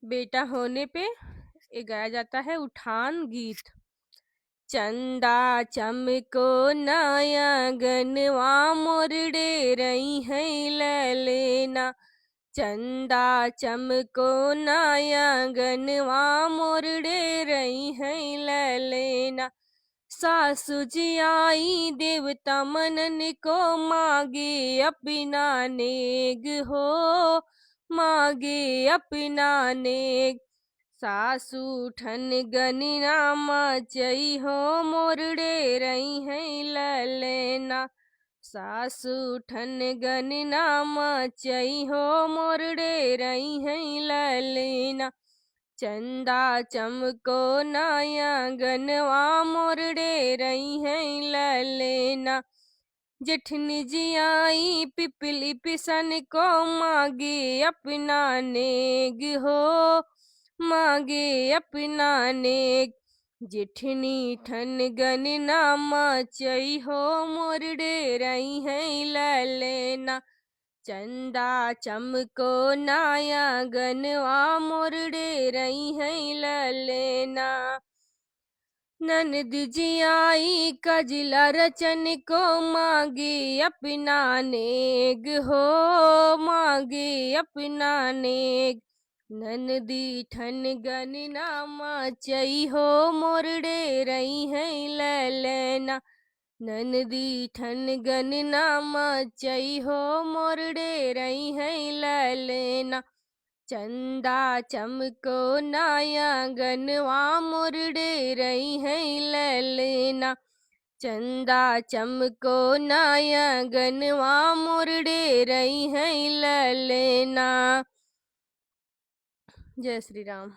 बेटा होने पे ये गाया जाता है उठान गीत। चंदा चमको नया गनवा मोरडे रही है ललेना। चंदा चमको नया गनवा मोरडे रही है ललेना। सासु जी आई देवता मनन को मागे अपना नेग हो, मागे अपना नेग। सासू ठन गनिना मचई हो मोरडे रही है ललेना। सासू ठन गनिना मचई हो मोरडे रही है ललेना। चंदा चमको नया गनवा मोरडे रही है ललेना। जेठनी जी आई पिपली पिसन को मागे अपना नेग हो, मागे अपना नेग। जेठनी ठन गनना मचई हो मोरडे रही है ललेना। चंदा चमको नया गनवा मोरडे रही है ललेना। ननद जी आई कजला रचन को मागे अपना नेग हो, मागे अपना नेग। ननदी ठन गनना मचई हो मोरडे रही है ललेना। ननदी ठन गनना मचई हो मोरडे रही है ललेना। चंदा चमको नया गनवा मोरडे रही है ललेना। चंदा चमको नया गनवा मोरडे रही है ललेना। जय श्री राम।